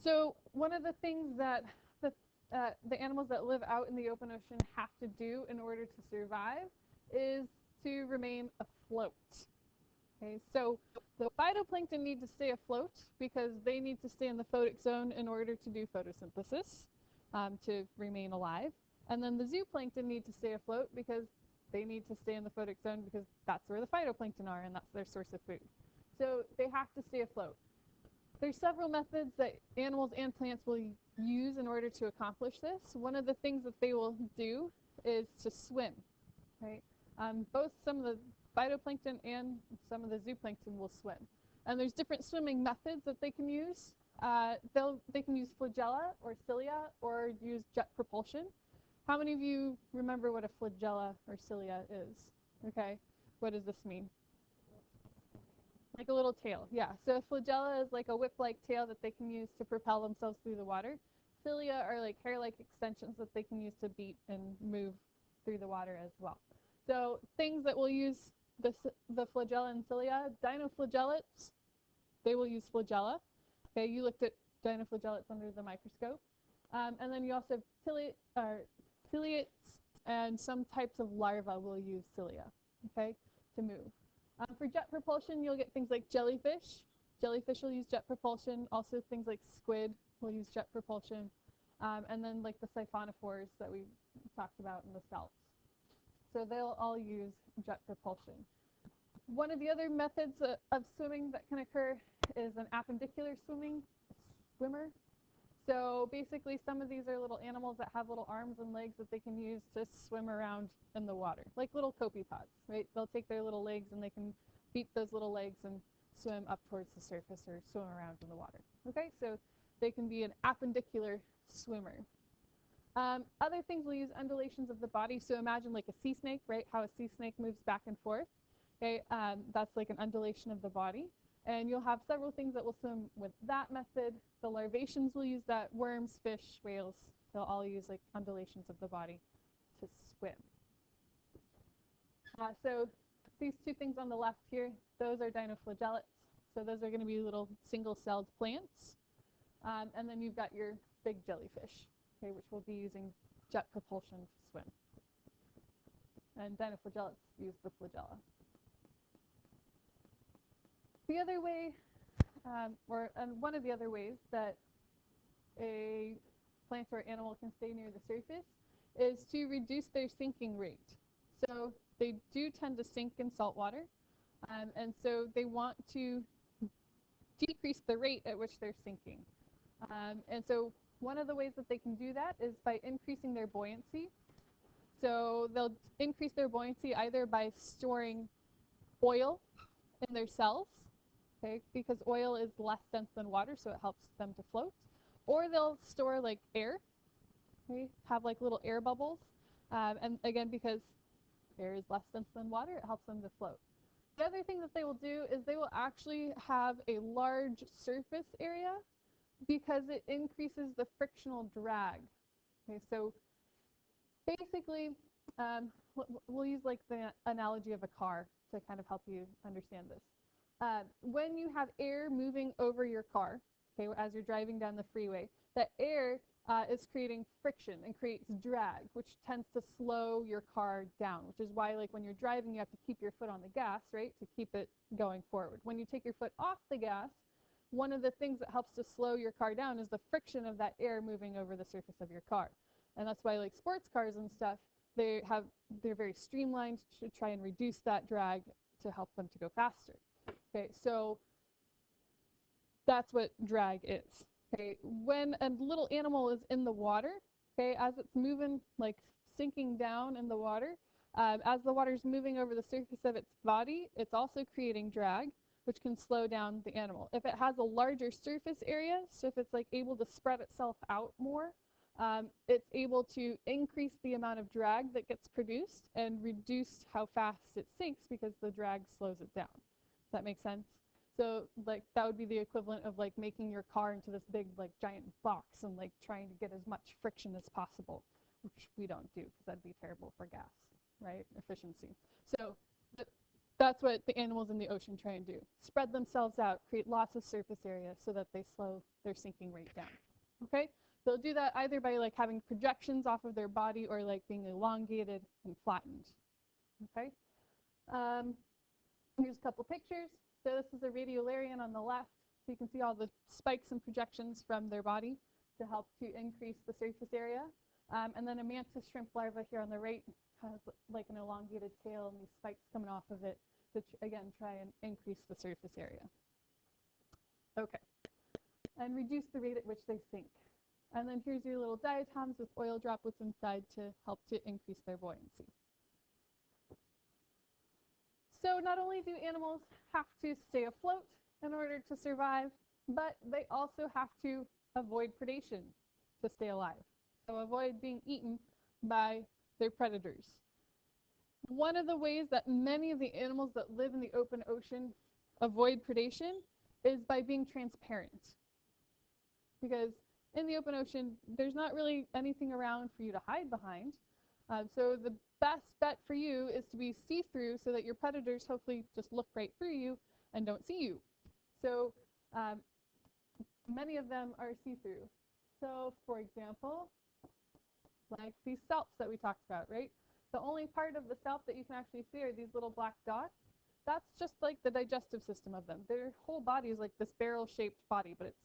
So one of the things that the animals that live out in the open ocean have to do in order to survive is to remain afloat. Okay, so the phytoplankton need to stay afloat because they need to stay in the photic zone in order to do photosynthesis, to remain alive. And then the zooplankton need to stay afloat because they need to stay in the photic zone because that's where the phytoplankton are and that's their source of food. So they have to stay afloat. There's several methods that animals and plants will use in order to accomplish this. One of the things that they will do is to swim, right? Both some of the phytoplankton and some of the zooplankton will swim. And there's different swimming methods that they can use. They can use flagella or cilia or use jet propulsion. How many of you remember what a flagella or cilia is? Okay, what does this mean? Like a little tail, yeah. So a flagella is like a whip-like tail that they can use to propel themselves through the water. Cilia are like hair-like extensions that they can use to beat and move through the water as well. So things that will use the flagella and cilia, dinoflagellates, they will use flagella. Okay, you looked at dinoflagellates under the microscope. And then you also have ciliates and some types of larvae will use cilia, okay, to move. For jet propulsion, you'll get things like jellyfish. Jellyfish will use jet propulsion. Also things like squid will use jet propulsion. And then like the siphonophores that we talked about in the salps. So they'll all use jet propulsion. One of the other methods of swimming that can occur is an appendicular swimmer. So basically some of these are little animals that have little arms and legs that they can use to swim around in the water, like little copepods, right? They'll take their little legs and they can beat those little legs and swim up towards the surface or swim around in the water. Okay, so they can be an appendicular swimmer. Other things will use undulations of the body. So imagine like a sea snake, right? How a sea snake moves back and forth. Okay, that's like an undulation of the body. And you'll have several things that will swim with that method. The larvaceans will use that. Worms, fish, whales, they'll all use like undulations of the body to swim. So these two things on the left here, those are dinoflagellates. So those are going to be little single-celled plants. And then you've got your big jellyfish, okay, which will be using jet propulsion to swim. And dinoflagellates use the flagella. The other way, one of the other ways that a plant or animal can stay near the surface is to reduce their sinking rate. So they do tend to sink in salt water, and so they want to decrease the rate at which they're sinking. And so one of the ways that they can do that is by increasing their buoyancy. So they'll increase their buoyancy either by storing oil in their cells, okay, because oil is less dense than water, so it helps them to float. Or they'll store like air, okay, have like little air bubbles. And again, because air is less dense than water, it helps them to float. The other thing that they will do is they will actually have a large surface area because it increases the frictional drag. Okay, so basically, we'll use like the analogy of a car to kind of help you understand this. When you have air moving over your car, okay, as you're driving down the freeway, that air is creating friction and creates drag, which tends to slow your car down, which is why like when you're driving, you have to keep your foot on the gas, right, to keep it going forward. When you take your foot off the gas, one of the things that helps to slow your car down is the friction of that air moving over the surface of your car. And that's why like sports cars and stuff, they're very streamlined to try and reduce that drag to help them to go faster. Okay, so that's what drag is. Okay, when a little animal is in the water, okay, as it's moving, like sinking down in the water, as the water is moving over the surface of its body, it's also creating drag, which can slow down the animal. If it has a larger surface area, so if it's like able to spread itself out more, it's able to increase the amount of drag that gets produced and reduce how fast it sinks because the drag slows it down. Does that make sense? So like that would be the equivalent of like making your car into this big like giant box and like trying to get as much friction as possible, which we don't do because that'd be terrible for gas, right? Efficiency. So That's what the animals in the ocean try and do. Spread themselves out, create lots of surface area so that they slow their sinking rate down. Okay? They'll do that either by like having projections off of their body or like being elongated and flattened. Okay? Here's a couple pictures. So this is a radiolarian on the left. So you can see all the spikes and projections from their body to help to increase the surface area. And then a mantis shrimp larva here on the right has like an elongated tail and these spikes coming off of it to, again, try and increase the surface area. Okay. And reduce the rate at which they sink. And then here's your little diatoms with oil droplets inside to help to increase their buoyancy. So not only do animals have to stay afloat in order to survive, but they also have to avoid predation to stay alive. So avoid being eaten by their predators. One of the ways that many of the animals that live in the open ocean avoid predation is by being transparent. Because in the open ocean, there's not really anything around for you to hide behind. So the best bet for you is to be see-through so that your predators hopefully just look right through you and don't see you. So many of them are see-through. So for example, like these salps that we talked about, right? The only part of the salp that you can actually see are these little black dots. That's just like the digestive system of them. Their whole body is like this barrel-shaped body, but it's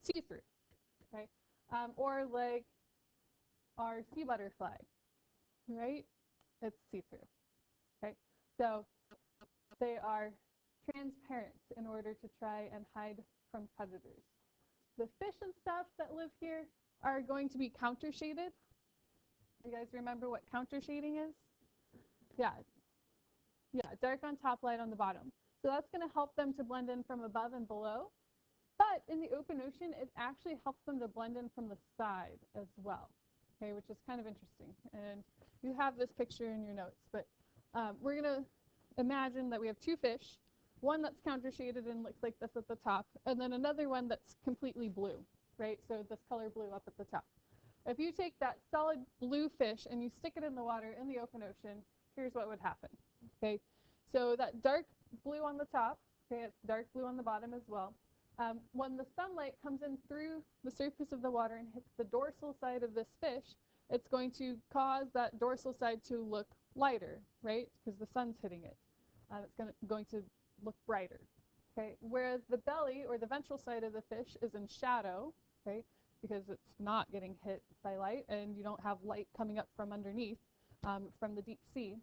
see-through, okay? Or like our sea butterfly, right? It's see-through, okay? So they are transparent in order to try and hide from predators. The fish and stuff that live here are going to be counter-shaded. You guys remember what counter-shading is? Yeah, dark on top, light on the bottom. So that's going to help them to blend in from above and below. But in the open ocean, it actually helps them to blend in from the side as well, okay, which is kind of interesting. And you have this picture in your notes, but we're going to imagine that we have two fish, one that's counter-shaded and looks like this at the top, and then another one that's completely blue, right? So this color blue up at the top. If you take that solid blue fish and you stick it in the water in the open ocean, here's what would happen, okay? So that dark blue on the top, okay, it's dark blue on the bottom as well. When the sunlight comes in through the surface of the water and hits the dorsal side of this fish, it's going to cause that dorsal side to look lighter, right? Because the sun's hitting it. It's going to look brighter, okay? Whereas the belly or the ventral side of the fish is in shadow, okay? Because it's not getting hit by light and you don't have light coming up from underneath from the deep sea.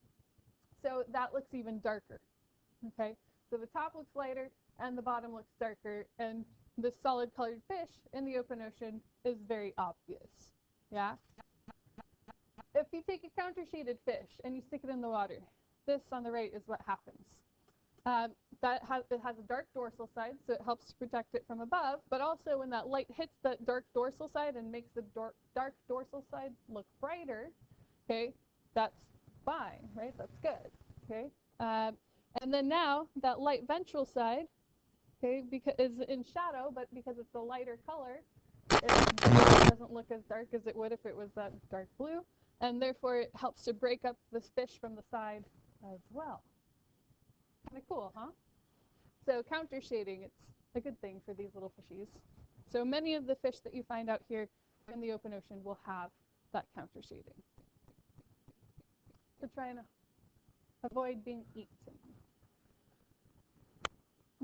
So that looks even darker, okay? So the top looks lighter and the bottom looks darker, and this solid colored fish in the open ocean is very obvious, yeah? If you take a counter-shaded fish and you stick it in the water, this on the right is what happens. It has a dark dorsal side, so it helps to protect it from above, but also when that light hits that dark dorsal side and makes the dark dorsal side look brighter, okay, that's fine, right? That's good, okay? And then now that light ventral side, okay, is in shadow, but because it's a lighter color, it doesn't look as dark as it would if it was that dark blue, and therefore it helps to break up this fish from the side as well. Kind of cool, huh? So counter shading, it's a good thing for these little fishies. So many of the fish that you find out here in the open ocean will have that counter shading to try and avoid being eaten.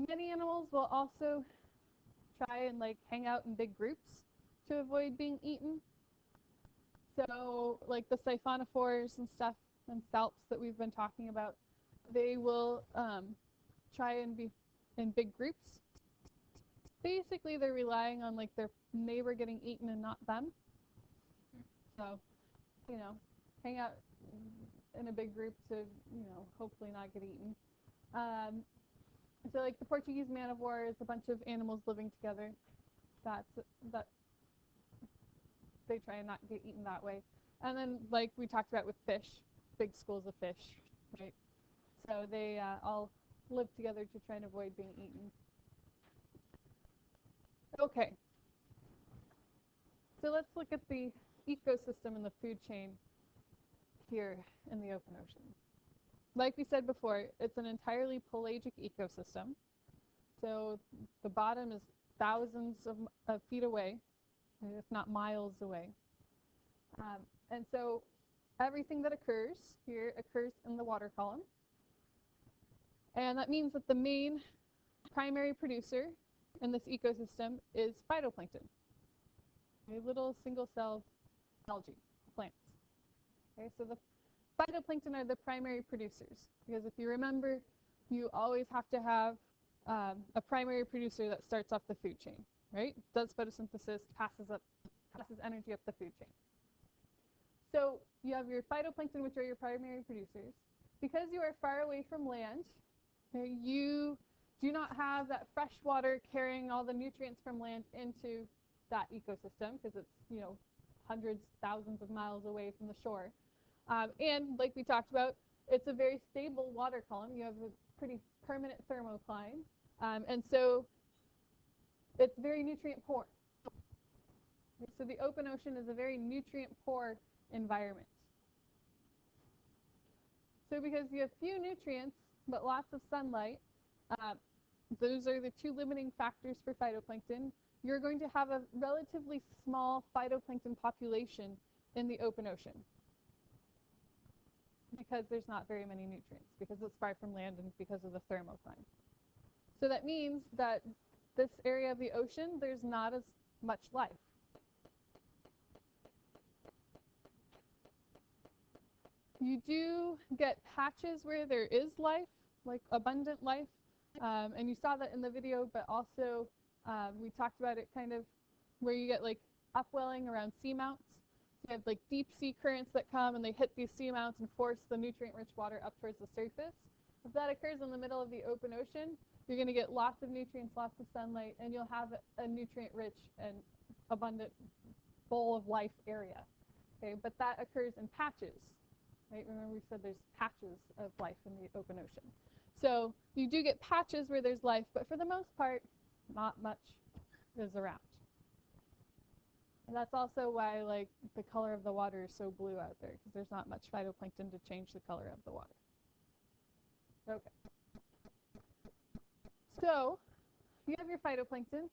Many animals will also try and like hang out in big groups to avoid being eaten. So like the siphonophores and stuff and salps that we've been talking about, they will try and be in big groups. Basically, they're relying on like their neighbor getting eaten and not them. So, you know, hang out in a big group to, you know, hopefully not get eaten. So like the Portuguese man of war is a bunch of animals living together. That they try and not get eaten that way. And then like we talked about with fish, big schools of fish, right? So they all live together to try and avoid being eaten. Okay. So let's look at the ecosystem and the food chain here in the open ocean. like we said before, it's an entirely pelagic ecosystem. So the bottom is thousands of feet away, if not miles away. And so everything that occurs here occurs in the water column. And that means that the main primary producer in this ecosystem is phytoplankton, little single-celled algae plants. Okay, so the phytoplankton are the primary producers, because if you remember, you always have to have a primary producer that starts off the food chain, right? Does photosynthesis, passes energy up the food chain. So you have your phytoplankton, which are your primary producers. Because you are far away from land, you do not have that fresh water carrying all the nutrients from land into that ecosystem, because it's, you know, hundreds, thousands of miles away from the shore. And like we talked about, it's a very stable water column. You have a pretty permanent thermocline. And so it's very nutrient poor. So the open ocean is a very nutrient poor environment. So because you have few nutrients, but lots of sunlight, those are the two limiting factors for phytoplankton. You're going to have a relatively small phytoplankton population in the open ocean, because there's not very many nutrients, because it's far from land and because of the thermocline. So that means that this area of the ocean, there's not as much life. You do get patches where there is life, like abundant life, and you saw that in the video, but also we talked about it kind of where you get like upwelling around seamounts. So you have like deep sea currents that come and they hit these seamounts and force the nutrient-rich water up towards the surface. If that occurs in the middle of the open ocean, you're going to get lots of nutrients, lots of sunlight, and you'll have a nutrient-rich and abundant bowl of life area. Okay, but that occurs in patches. Right? Remember we said there's patches of life in the open ocean. So you do get patches where there's life, but for the most part, not much is around. And that's also why like the color of the water is so blue out there, because there's not much phytoplankton to change the color of the water. Okay. So you have your phytoplankton,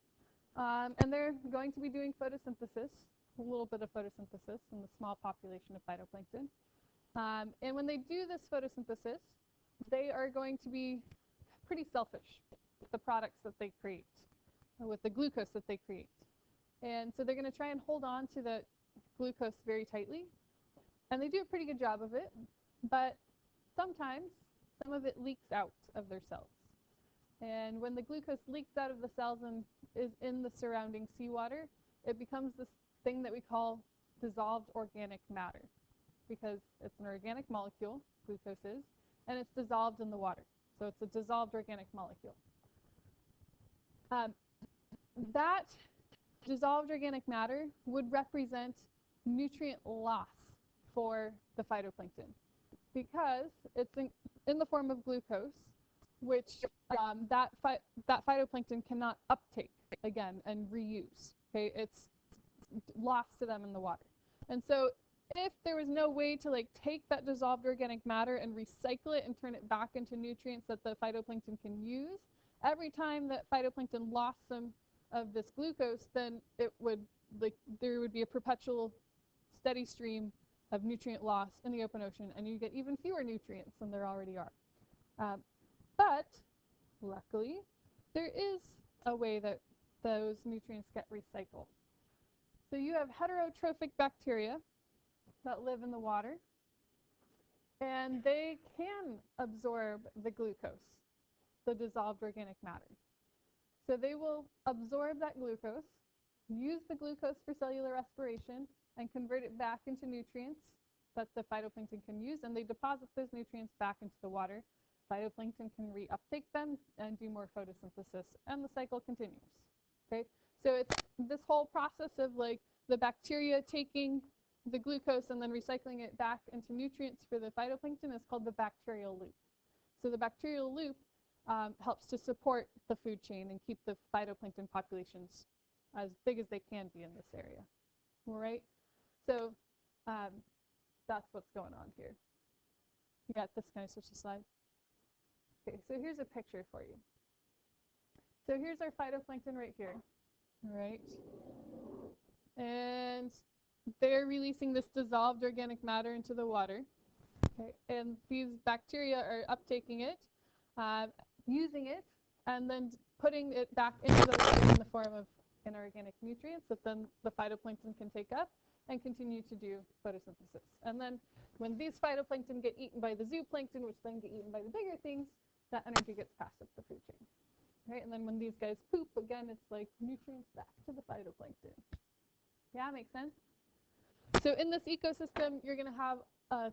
and they're going to be doing photosynthesis, a little bit of photosynthesis in the small population of phytoplankton. And when they do this photosynthesis, they are going to be pretty selfish with the products that they create, with the glucose that they create. And so they're going to try and hold on to the glucose very tightly. And they do a pretty good job of it, but sometimes some of it leaks out of their cells. And when the glucose leaks out of the cells and is in the surrounding seawater, it becomes this thing that we call dissolved organic matter, because it's an organic molecule, glucose is, and it's dissolved in the water. So it's a dissolved organic molecule. That dissolved organic matter would represent nutrient loss for the phytoplankton, because it's in the form of glucose, which that phytoplankton cannot uptake again and reuse. Okay, it's lost to them in the water. And so if there was no way to like take that dissolved organic matter and recycle it and turn it back into nutrients that the phytoplankton can use, every time that phytoplankton lost some of this glucose, then it would there would be a perpetual steady stream of nutrient loss in the open ocean, and you get even fewer nutrients than there already are. But luckily, there is a way that those nutrients get recycled. So you have heterotrophic bacteria that live in the water, and they can absorb the glucose, the dissolved organic matter. So they will absorb that glucose, use the glucose for cellular respiration, and convert it back into nutrients that the phytoplankton can use, and they deposit those nutrients back into the water. Phytoplankton can reuptake them and do more photosynthesis, and the cycle continues. Okay, so it's this whole process of like the bacteria taking the glucose and then recycling it back into nutrients for the phytoplankton is called the bacterial loop. So the bacterial loop helps to support the food chain and keep the phytoplankton populations as big as they can be in this area. All right, so that's what's going on here. Yeah, this kind of switch the slide. Okay, so here's a picture for you. So here's our phytoplankton right here, right? And they're releasing this dissolved organic matter into the water. Okay, and these bacteria are uptaking it, using it, and then putting it back into the water in the form of inorganic nutrients that then the phytoplankton can take up and continue to do photosynthesis. And then when these phytoplankton get eaten by the zooplankton, which then get eaten by the bigger things, that energy gets passed up the food chain. Right? And then when these guys poop, again, it's like nutrients back to the phytoplankton. Yeah, makes sense? So in this ecosystem, you're going to have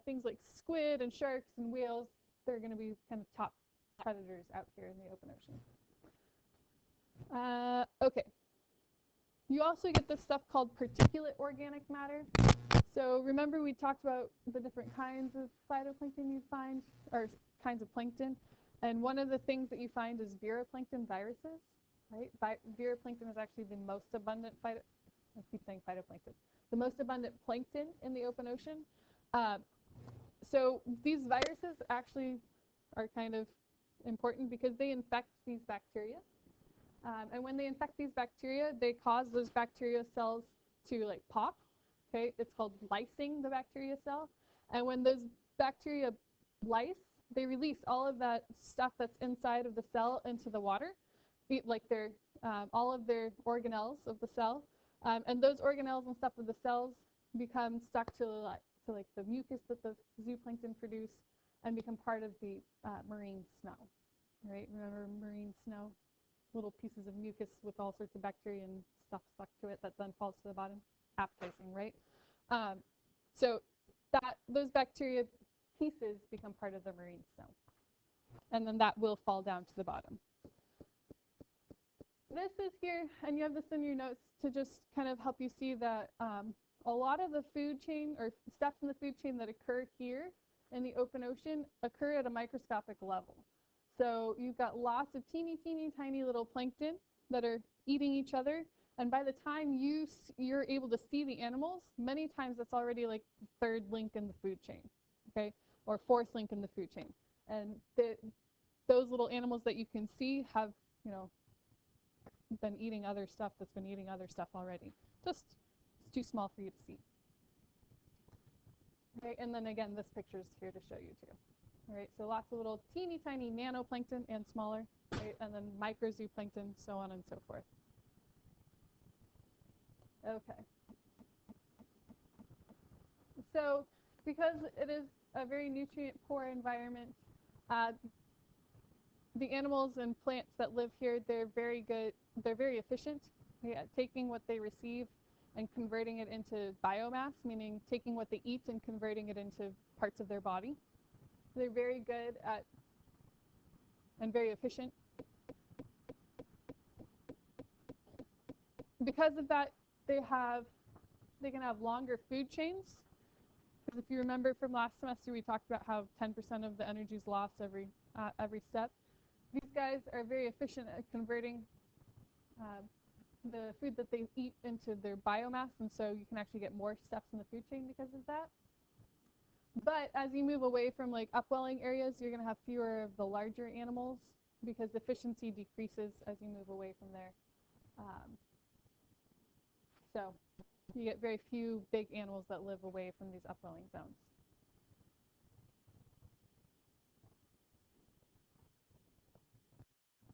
things like squid and sharks and whales. They're going to be kind of top predators out here in the open ocean. Okay. You also get this stuff called particulate organic matter. So remember we talked about the different kinds of phytoplankton you find, or kinds of plankton. And one of the things that you find is viroplankton viruses, right? Viroplankton is actually the most abundant I keep saying phytoplankton. The most abundant plankton in the open ocean. So these viruses actually are kind of important because they infect these bacteria. And when they infect these bacteria, they cause those bacteria cells to like pop. Okay, it's called lysing the bacteria cell. And when those bacteria lyse, they release all of that stuff that's inside of the cell into the water, like their all of their organelles of the cell. And those organelles and stuff of the cells become stuck to like the mucus that the zooplankton produce and become part of the marine snow. Right? Remember marine snow? Little pieces of mucus with all sorts of bacteria and stuff stuck to it that then falls to the bottom. Appetizing, right? So those bacteria pieces become part of the marine snow. And then that will fall down to the bottom. This is here, and you have this in your notes to just kind of help you see that a lot of the food chain or steps in the food chain that occur here in the open ocean occur at a microscopic level. So you've got lots of teeny, teeny, tiny little plankton that are eating each other. And by the time you're able to see the animals, many times that's already like the third link in the food chain, okay, or fourth link in the food chain. And those little animals that you can see have, been eating other stuff that's been eating other stuff already. Just it's too small for you to see. Okay, and then again, this picture is here to show you too. All right, so lots of little teeny tiny nanoplankton and smaller, right, and then microzooplankton, so on and so forth. Okay. So because it is a very nutrient poor environment, the animals and plants that live here, they're very good, they're very efficient at taking what they receive and converting it into biomass, meaning taking what they eat and converting it into parts of their body. They're very good at and very efficient. Because of that, they can have longer food chains. Because if you remember from last semester, we talked about how 10% of the energy is lost every step. These guys are very efficient at converting the food that they eat into their biomass, and so you can actually get more steps in the food chain because of that. But as you move away from like upwelling areas, you're going to have fewer of the larger animals because efficiency decreases as you move away from there. So you get very few big animals that live away from these upwelling zones.